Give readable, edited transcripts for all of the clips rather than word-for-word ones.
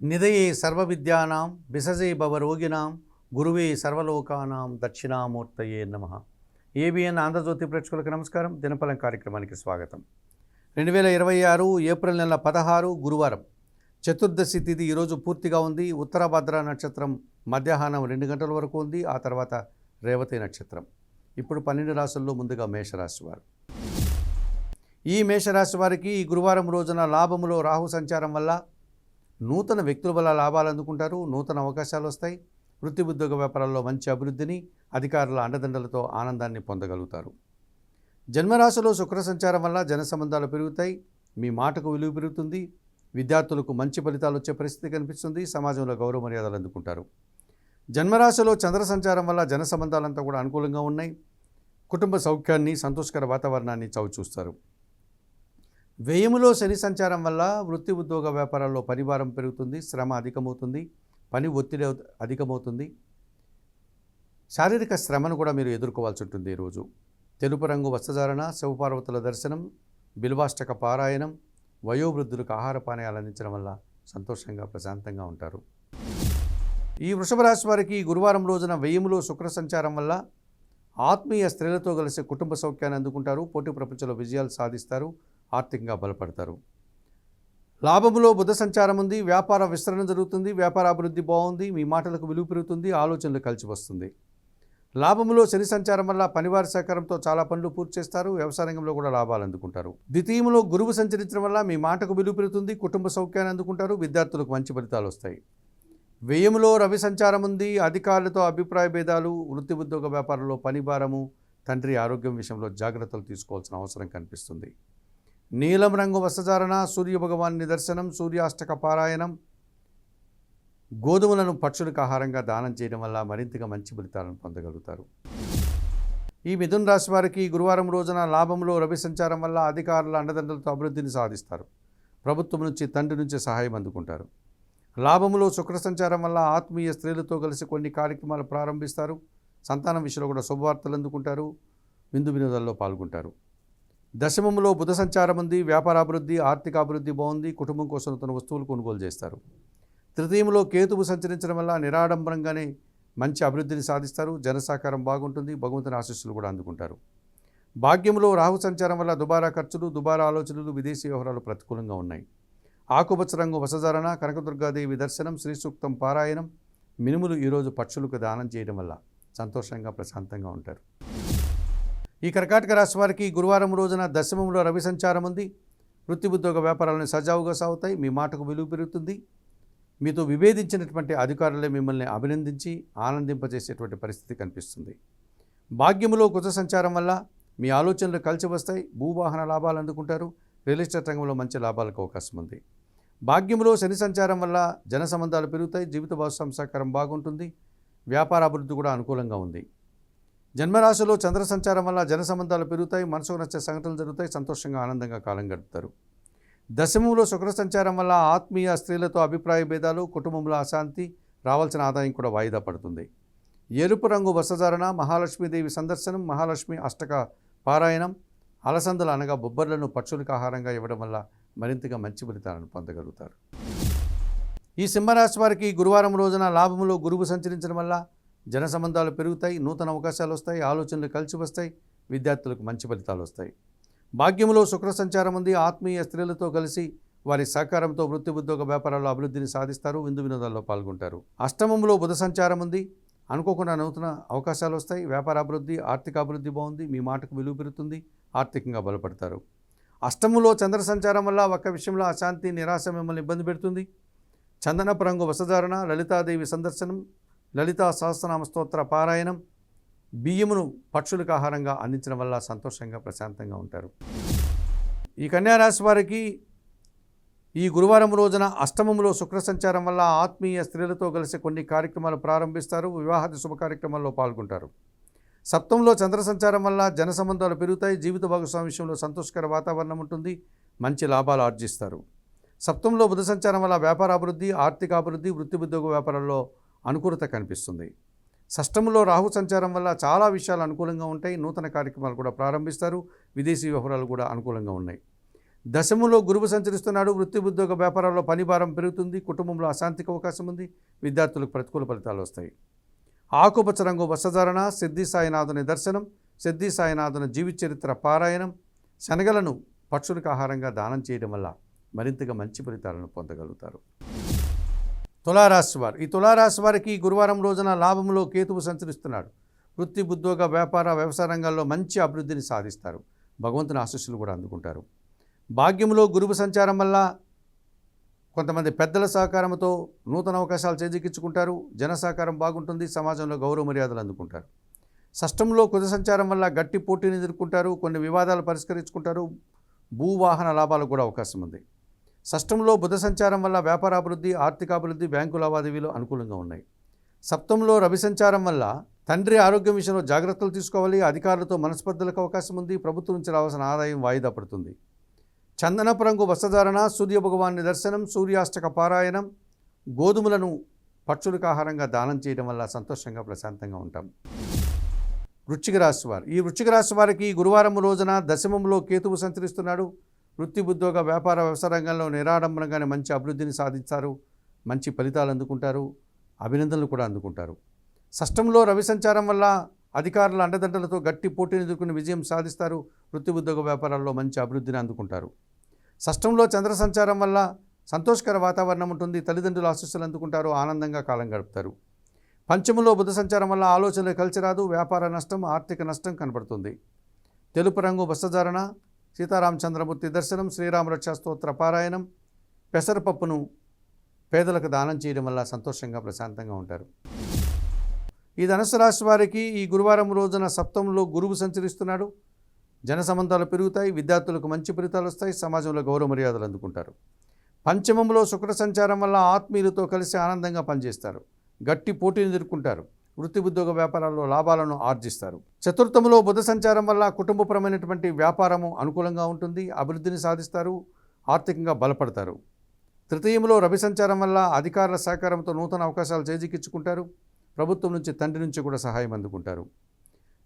నిధయే సర్వవిద్యానాం విసజే భవరోగిణాం గురువే సర్వలోకానాం దక్షిణామూర్తయే నమః. ఏబిఎన్ ఆంధ్రజ్యోతి ప్రేక్షకులకు నమస్కారం. దినఫలం కార్యక్రమానికి స్వాగతం. 2026 ఏప్రిల్ నెల 16 గురువారం చతుర్దశి తిథి ఈరోజు పూర్తిగా ఉంది. ఉత్తరాభద్ర నక్షత్రం మధ్యాహ్నం 2 గంటల వరకు ఉంది. ఆ తర్వాత రేవతి నక్షత్రం. ఇప్పుడు 12 రాశుల్లో ముందుగా మేషరాశి వారు. ఈ మేషరాశి వారికి ఈ గురువారం రోజున లాభములో రాహు సంచారం వల్ల నూతన వ్యక్తుల వల్ల లాభాలు అందుకుంటారు. నూతన అవకాశాలు వస్తాయి. వృత్తి ఉద్యోగ వ్యాపారాల్లో మంచి అభివృద్ధిని, అధికారుల అండదండలతో ఆనందాన్ని పొందగలుగుతారు. జన్మరాశిలో శుక్ర సంచారం వల్ల జన సంబంధాలు పెరుగుతాయి. మీ మాటకు విలువ పెరుగుతుంది. విద్యార్థులకు మంచి ఫలితాలు వచ్చే పరిస్థితి కనిపిస్తుంది. సమాజంలో గౌరవ మర్యాదలు అందుకుంటారు. జన్మరాశిలో చంద్ర సంచారం వల్ల జన సంబంధాలంతా కూడా అనుకూలంగా ఉన్నాయి. కుటుంబ సౌఖ్యాన్ని, సంతోషకర వాతావరణాన్ని చవిచూస్తారు. వ్యయములో శని సంచారం వల్ల వృత్తి ఉద్యోగ వ్యాపారాల్లో పనిభారం పెరుగుతుంది. శ్రమ అధికమవుతుంది. పని ఒత్తిడి అధికమవుతుంది. శారీరక శ్రమను కూడా మీరు ఎదుర్కోవాల్సి ఉంటుంది. ఈరోజు తెలుపు రంగు వస్త్రధారణ, శివపార్వతుల దర్శనం, బిల్వాష్టక పారాయణం, వయోవృద్ధులకు ఆహార పానీయాలు అందించడం వల్ల సంతోషంగా ప్రశాంతంగా ఉంటారు. ఈ వృషభ రాశి వారికి గురువారం రోజున వ్యయములో శుక్ర సంచారం వల్ల ఆత్మీయ స్త్రీలతో కలిసి కుటుంబ సౌఖ్యాన్ని అందుకుంటారు. పోటీ ప్రపంచంలో విజయాలు సాధిస్తారు. ఆర్థికంగా బలపడతారు. లాభములో బుధ సంచారం ఉంది. వ్యాపార విస్తరణ జరుగుతుంది. వ్యాపార అభివృద్ధి బాగుంది. మీ మాటలకు విలువ పెరుగుతుంది. ఆలోచనలు కలిసి వస్తుంది. లాభములో శని సంచారం వల్ల పనివారి సహకారంతో చాలా పనులు పూర్తి చేస్తారు. వ్యవసాయ రంగంలో కూడా లాభాలు అందుకుంటారు. ద్వితీయంలో గురువు సంచరించడం వల్ల మీ మాటకు విలువ పెరుగుతుంది. కుటుంబ సౌఖ్యాన్ని అందుకుంటారు. విద్యార్థులకు మంచి ఫలితాలు వస్తాయి. వ్యయములో రవి సంచారం ఉంది. అధికారులతో అభిప్రాయ భేదాలు, వృత్తి ఉద్యోగ వ్యాపారంలో పనిభారము, తండ్రి ఆరోగ్యం విషయంలో జాగ్రత్తలు తీసుకోవాల్సిన అవసరం కనిపిస్తుంది. నీలం రంగు వస్త్రధారణ, సూర్యభగవాన్ నిదర్శనం, సూర్యాష్టక పారాయణం, గోధుమలను పక్షులకు ఆహారంగా దానం చేయడం వల్ల మరింతగా మంచి ఫలితాలను పొందగలుగుతారు. ఈ మిథున రాశి వారికి గురువారం రోజున లాభంలో రవి సంచారం వల్ల అధికారుల అండదండలతో అభివృద్ధిని సాధిస్తారు. ప్రభుత్వం నుంచి, తండ్రి నుంచి సహాయం అందుకుంటారు. లాభంలో శుక్ర సంచారం వల్ల ఆత్మీయ స్త్రీలతో కలిసి కొన్ని కార్యక్రమాలు ప్రారంభిస్తారు. సంతానం విషయంలో కూడా శుభవార్తలు అందుకుంటారు. విందు వినోదాల్లో పాల్గొంటారు. దశమంలో బుధ సంచారం ఉంది. వ్యాపారాభివృద్ధి, ఆర్థిక అభివృద్ధి బాగుంది. కుటుంబం కోసం తన వస్తువులు కొనుగోలు చేస్తారు. తృతీయంలో కేతువు సంచరించడం వల్ల నిరాడంబరంగానే మంచి అభివృద్ధిని సాధిస్తారు. జనసహకారం బాగుంటుంది. భగవంతుని ఆశీస్సులు కూడా అందుకుంటారు. భాగ్యంలో రాహు సంచారం వల్ల దుబారా ఖర్చులు, దుబారా ఆలోచనలు, విదేశీ వ్యవహారాలు ప్రతికూలంగా ఉన్నాయి. ఆకుపచ్చ రంగు వసధారణ, కనకదుర్గాదేవి దర్శనం, శ్రీ సూక్తం పారాయణం, మినుములు ఈరోజు పక్షులకు దానం చేయడం వల్ల సంతోషంగా ప్రశాంతంగా ఉంటారు. ఈ కర్కాటక రాశి వారికి గురువారం రోజున దశమంలో రవి సంచారం ఉంది. వృత్తి ఉద్యోగ వ్యాపారాలను సజావుగా సాగుతాయి. మీ మాటకు విలువ పెరుగుతుంది. మీతో విభేదించినటువంటి అధికారులే మిమ్మల్ని అభినందించి ఆనందింపజేసేటువంటి పరిస్థితి కనిపిస్తుంది. భాగ్యములో కుజ సంచారం వల్ల మీ ఆలోచనలు కలిసి వస్తాయి. భూవాహన లాభాలు అందుకుంటారు. రియల్ ఎస్టేట్ రంగంలో మంచి లాభాలకు అవకాశం ఉంది. భాగ్యములో శని సంచారం వల్ల జన సంబంధాలు పెరుగుతాయి. జీవిత భాగస్వామి సహకారం బాగుంటుంది. వ్యాపార అభివృద్ధి కూడా అనుకూలంగా ఉంది. జన్మరాశిలో చంద్ర సంచారం వల్ల జన సంబంధాలు పెరుగుతాయి. మనసుకు నచ్చే సంఘటనలు జరుగుతాయి. సంతోషంగా, ఆనందంగా కాలం గడుపుతారు. దశమంలో శుక్ర సంచారం వల్ల ఆత్మీయ స్త్రీలతో అభిప్రాయ భేదాలు, కుటుంబంలో అశాంతి, రావాల్సిన ఆదాయం కూడా వాయిదా పడుతుంది. ఎరుపు రంగు వస్త్రధారణ, మహాలక్ష్మీదేవి సందర్శనం, మహాలక్ష్మి అష్టక పారాయణం, అలసందలు అనగా బొబ్బర్లను పక్షులకు ఆహారంగా ఇవ్వడం వల్ల మరింతగా మంచి ఫలితాలను పొందగలుగుతారు. ఈ సింహరాశి వారికి గురువారం రోజున లాభములో గురువు సంచరించడం వల్ల జన సంబంధాలు పెరుగుతాయి. నూతన అవకాశాలు వస్తాయి. ఆలోచనలు కలిసి వస్తాయి. విద్యార్థులకు మంచి ఫలితాలు వస్తాయి. భాగ్యములో శుక్ర సంచారం ఉంది. ఆత్మీయ స్త్రీలతో కలిసి వారి సహకారంతో వృత్తి ఉద్యోగ వ్యాపారాల్లో అభివృద్ధిని సాధిస్తారు. విందు వినోదాల్లో పాల్గొంటారు. అష్టమంలో బుధ సంచారం ఉంది. అనుకోకుండా నూతన అవకాశాలు వస్తాయి. వ్యాపార అభివృద్ధి, ఆర్థిక అభివృద్ధి బాగుంది. మీ మాటకు విలువ పెరుగుతుంది. ఆర్థికంగా బలపడతారు. అష్టమంలో చంద్ర సంచారం వల్ల ఒక్క విషయంలో అశాంతి, నిరాశ మిమ్మల్ని ఇబ్బంది పెడుతుంది. చందనపు రంగు వస్త్రధారణ, లలితాదేవి సందర్శనం, లలితా సహస్రనామ స్తోత్ర పారాయణం, బియ్యమును పక్షులకు ఆహారంగా అందించడం వల్ల సంతోషంగా, ప్రశాంతంగా ఉంటారు. ఈ కన్యారాశి వారికి ఈ గురువారం రోజున అష్టమంలో శుక్ర సంచారం వల్ల ఆత్మీయ స్త్రీలతో కలిసి కొన్ని కార్యక్రమాలు ప్రారంభిస్తారు. వివాహాది శుభ కార్యక్రమాల్లో పాల్గొంటారు. సప్తంలో చంద్ర సంచారం వల్ల జన సంబంధాలు పెరుగుతాయి. జీవిత భాగస్వామి విషయంలో సంతోషకర వాతావరణం ఉంటుంది. మంచి లాభాలు ఆర్జిస్తారు. సప్తంలో బుధ సంచారం వల్ల వ్యాపార అభివృద్ధి, ఆర్థిక అభివృద్ధి, వృత్తి ఉద్యోగ వ్యాపారాల్లో అనుకూలత కనిపిస్తుంది. షష్టంలో రాహు సంచారం వల్ల చాలా విషయాలు అనుకూలంగా ఉంటాయి. నూతన కార్యక్రమాలు కూడా ప్రారంభిస్తారు. విదేశీ వ్యవహారాలు కూడా అనుకూలంగా ఉన్నాయి. దశములో గురువు సంచరిస్తున్నాడు. వృత్తి ఉద్యోగ వ్యాపారాల్లో పని భారం పెరుగుతుంది. కుటుంబంలో అశాంతికి అవకాశం ఉంది. విద్యార్థులకు ప్రతికూల ఫలితాలు వస్తాయి. ఆకుపచ్చ రంగు వస్త్రధారణ, సిద్ధి సాయినాథుని దర్శనం, సిద్ధి సాయినాథుని జీవిత చరిత్ర పారాయణం, శనగలను పక్షులకు ఆహారంగా దానం చేయడం వల్ల మరింతగా మంచి ఫలితాలను పొందగలుగుతారు. తులారాశి వారు. ఈ తులారాశి వారికి గురువారం రోజున లాభంలో కేతువు సంచరిస్తున్నాడు. వృత్తి ఉద్యోగ వ్యాపార వ్యవసాయ రంగాల్లో మంచి అభివృద్ధిని సాధిస్తారు. భగవంతుని ఆశీస్సులు కూడా అందుకుంటారు. భాగ్యంలో గురువు సంచారం వల్ల కొంతమంది పెద్దల సహకారంతో నూతన అవకాశాలు చేజిక్కించుకుంటారు. జన సహకారం బాగుంటుంది. సమాజంలో గౌరవ మర్యాదలు అందుకుంటారు. షష్టంలో కుజ సంచారం వల్ల గట్టి పోటీని ఎదుర్కొంటారు. కొన్ని వివాదాలు పరిష్కరించుకుంటారు. భూవాహన లాభాలకు కూడా అవకాశం ఉంది. షష్టంలో బుధ సంచారం వల్ల వ్యాపారాభివృద్ధి, ఆర్థికాభివృద్ధి, బ్యాంకు లావాదేవీలు అనుకూలంగా ఉన్నాయి. సప్తంలో రవి సంచారం వల్ల తండ్రి ఆరోగ్యం విషయంలో జాగ్రత్తలు తీసుకోవాలి. అధికారులతో మనస్పర్ధలకు అవకాశం ఉంది. ప్రభుత్వం నుంచి రావాల్సిన ఆదాయం వాయిదా పడుతుంది. చందనపు రంగు వస్త్రధారణ, సూర్య భగవాన్ని దర్శనం, సూర్యాష్టక పారాయణం, గోధుమలను పక్షులకు ఆహారంగా దానం చేయడం వల్ల సంతోషంగా ప్రశాంతంగా ఉంటాం. వృశ్చిక రాశి వారు. ఈ వృశ్చిక రాశి వారికి గురువారం రోజున దశమంలో కేతువు సంచరిస్తున్నాడు. వృత్తి ఉద్యోగ వ్యాపార వ్యవసాయ రంగంలో నిరాడంబరంగానే మంచి అభివృద్ధిని సాధిస్తారు. మంచి ఫలితాలు అందుకుంటారు. అభినందనలు కూడా అందుకుంటారు. షష్టంలో రవి సంచారం వల్ల అధికారుల అండదండలతో గట్టి పోటీని ఎదుర్కొని విజయం సాధిస్తారు. వృత్తి ఉద్యోగ వ్యాపారాల్లో మంచి అభివృద్ధిని అందుకుంటారు. షష్టంలో చంద్ర సంచారం వల్ల సంతోషకర వాతావరణం ఉంటుంది. తల్లిదండ్రుల ఆశీస్సులు అందుకుంటారు. ఆనందంగా కాలం గడుపుతారు. పంచములో బుధ సంచారం వల్ల ఆలోచనలు కలిసి రాదు. వ్యాపార నష్టం, ఆర్థిక నష్టం కనబడుతుంది. తెలుపు రంగు వస్త్రధారణ, సీతారామచంద్రమూర్తి దర్శనం, శ్రీరామరక్షా స్తోత్ర పారాయణం, పెసరపప్పును పేదలకు దానం చేయడం వల్ల సంతోషంగా ప్రశాంతంగా ఉంటారు. ఈ ధనుసు రాశి వారికి ఈ గురువారం రోజున సప్తంలో గురువు సంచరిస్తున్నాడు. జన సంబంధాలు పెరుగుతాయి. విద్యార్థులకు మంచి ఫలితాలు వస్తాయి. సమాజంలో గౌరవ మర్యాదలు అందుకుంటారు. పంచమంలో శుక్ర సంచారం వల్ల ఆత్మీయులతో కలిసి ఆనందంగా పనిచేస్తారు. గట్టి పోటీని ఎదుర్కొంటారు. వృత్తి ఉద్యోగ వ్యాపారాల్లో లాభాలను ఆర్జిస్తారు. చతుర్థంలో బుధ సంచారం వల్ల కుటుంబపరమైనటువంటి వ్యాపారము అనుకూలంగా ఉంటుంది. అభివృద్ధిని సాధిస్తారు. ఆర్థికంగా బలపడతారు. తృతీయంలో రవి సంచారం వల్ల అధికారుల సహకారంతో నూతన అవకాశాలు చేజిక్కించుకుంటారు. ప్రభుత్వం నుంచి, తండ్రి నుంచి కూడా సహాయం అందుకుంటారు.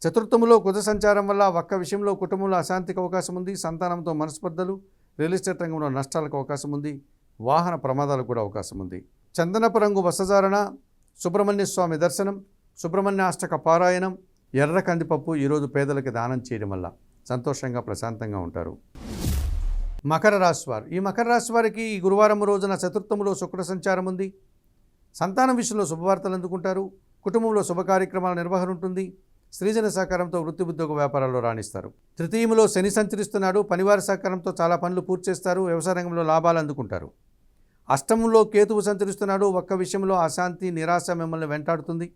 చతుర్థములో కుజ సంచారం వల్ల ఒక్క విషయంలో కుటుంబంలో అశాంతికి అవకాశం ఉంది. సంతానంతో మనస్పర్ధలు, రియల్ ఎస్టేట్ రంగంలో నష్టాలకు అవకాశం ఉంది. వాహన ప్రమాదాలకు కూడా అవకాశం ఉంది. చందనపు రంగు వస్త్రధారణ, సుబ్రహ్మణ్య స్వామి దర్శనం, సుబ్రహ్మణ్యాష్టక పారాయణం, ఎర్ర కందిపప్పు ఈరోజు పేదలకు దానం చేయడం వల్ల సంతోషంగా ప్రశాంతంగా ఉంటారు. మకర రాశి వారు. ఈ మకర రాశి వారికి ఈ గురువారం రోజున చతుర్థములో శుక్ర సంచారం ఉంది. సంతానం విషయంలో శుభవార్తలు అందుకుంటారు. కుటుంబంలో శుభ కార్యక్రమాల నిర్వహణ ఉంటుంది. స్త్రీజన సహకారంతో వృత్తి ఉద్యోగ వ్యాపారాల్లో రాణిస్తారు. తృతీయంలో శని సంచరిస్తున్నాడు. పనివారి సహకారంతో చాలా పనులు పూర్తి చేస్తారు. వ్యవసాయ రంగంలో లాభాలు అందుకుంటారు. అష్టమంలో కేతువు సంచరిస్తున్నాడు. ఒక్క విషయంలో అశాంతి, నిరాశ మిమ్మల్ని వెంటాడుతుంది.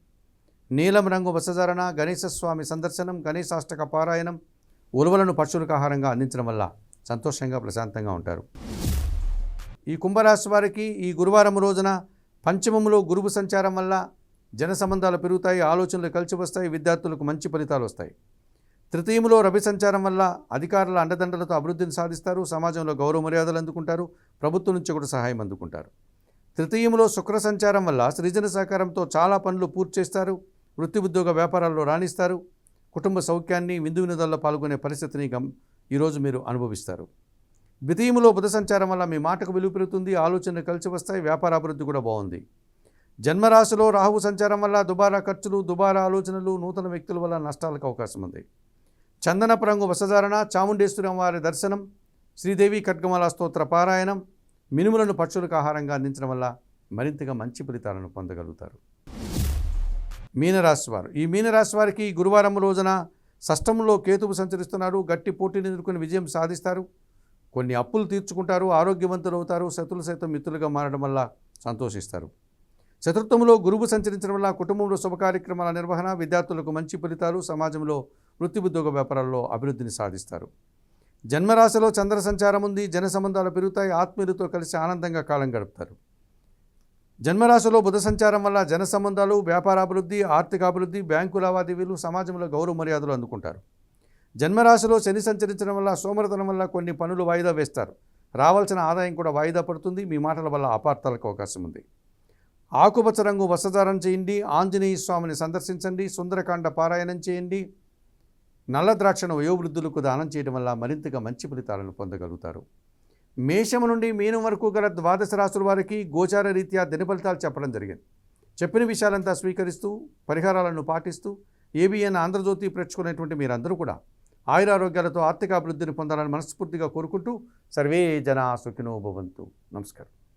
నీలం రంగు వస్త్రధారణ, గణేశస్వామి సందర్శనం, గణేశాష్టక పారాయణం, ఉలువలను పక్షులకు ఆహారంగా అందించడం వల్ల సంతోషంగా ప్రశాంతంగా ఉంటారు. ఈ కుంభరాశి వారికి ఈ గురువారం రోజున పంచమంలో గురువు సంచారం వల్ల జన సంబంధాలు పెరుగుతాయి. ఆలోచనలు కలిసి వస్తాయి. విద్యార్థులకు మంచి ఫలితాలు వస్తాయి. తృతీయంలో రవి సంచారం వల్ల అధికారుల అండదండలతో అభివృద్ధిని సాధిస్తారు. సమాజంలో గౌరవ మర్యాదలు అందుకుంటారు. ప్రభుత్వం నుంచి కూడా సహాయం అందుకుంటారు. తృతీయంలో శుక్ర సంచారం వల్ల సృజన సహకారంతో చాలా పనులు పూర్తి చేస్తారు. వృత్తి ఉద్యోగ వ్యాపారాల్లో రాణిస్తారు. కుటుంబ సౌఖ్యాన్ని, విందు వినోదాల్లో పాల్గొనే పరిస్థితిని ఈరోజు మీరు అనుభవిస్తారు. ద్వితీయంలో బుధ సంచారం వల్ల మీ మాటకు విలువ పెరుగుతుంది. ఆలోచనలు కలిసి వస్తాయి. వ్యాపార అభివృద్ధి కూడా బాగుంది. జన్మరాశిలో రాహు సంచారం వల్ల దుబారా ఖర్చులు, దుబారా ఆలోచనలు, నూతన వ్యక్తుల వల్ల నష్టాలకు అవకాశం ఉంది. చందనపు రంగు వస్త్రధారణ, చాముండేశ్వరి అమ్మవారి దర్శనం, శ్రీదేవి ఖడ్గమాల స్తోత్ర పారాయణం, మినుములను పక్షులకు ఆహారంగా అందించడం వల్ల మరింతగా మంచి ఫలితాలను పొందగలుగుతారు. మీనరాశి వారు. ఈ మీనరాశి వారికి గురువారం రోజున షష్టంలో కేతువు సంచరిస్తున్నాడు. గట్టి పోటీని ఎదుర్కొని విజయం సాధిస్తారు. కొన్ని అప్పులు తీర్చుకుంటారు. ఆరోగ్యవంతులు అవుతారు. శత్రులు సైతం మిత్రులుగా మారడం వల్ల సంతోషిస్తారు. చతుర్థంలో గురువు సంచరించడం వల్ల కుటుంబంలో శుభ కార్యక్రమాల నిర్వహణ, విద్యార్థులకు మంచి ఫలితాలు, సమాజంలో వృత్తి ఉద్యోగ వ్యాపారాల్లో అభివృద్ధిని సాధిస్తారు. జన్మరాశిలో చంద్ర సంచారం ఉంది. జన సంబంధాలు పెరుగుతాయి. ఆత్మీయులతో కలిసి ఆనందంగా కాలం గడుపుతారు. జన్మరాశిలో బుధ సంచారం వల్ల జన సంబంధాలు, వ్యాపారాభివృద్ధి, ఆర్థికాభివృద్ధి, బ్యాంకు లావాదేవీలు, సమాజంలో గౌరవ మర్యాదలు అందుకుంటారు. జన్మరాశిలో శని సంచరించడం వల్ల, సోమరతనం వల్ల కొన్ని పనులు వాయిదా వేస్తారు. రావాల్సిన ఆదాయం కూడా వాయిదా పడుతుంది. మీ మాటల వల్ల అపార్థాలకు అవకాశం ఉంది. ఆకుపచ్చ రంగు వస్త్రధారణ చేయండి. ఆంజనేయ స్వామిని సందర్శించండి. సుందరకాండ పారాయణం చేయండి. నల్ల ద్రాక్షను వయోవృద్ధులకు దానం చేయడం వల్ల మరింతగా మంచి ఫలితాలను పొందగలుగుతారు. మేషము నుండి మీనం వరకు గల ద్వాదశ రాశుల వారికి గోచార రీత్యా దిన ఫలితాలు చెప్పడం జరిగింది. చెప్పిన విషయాలంతా స్వీకరిస్తూ పరిహారాలను పాటిస్తూ ఏబిఎన్ ఆంధ్రజ్యోతి ప్రేక్షకునేటువంటి మీరందరూ కూడా ఆయురారోగ్యాలతో ఆర్థిక అభివృద్ధిని పొందాలని మనస్ఫూర్తిగా కోరుకుంటూ సర్వే జనా సుఖినో భవంతు. నమస్కారం.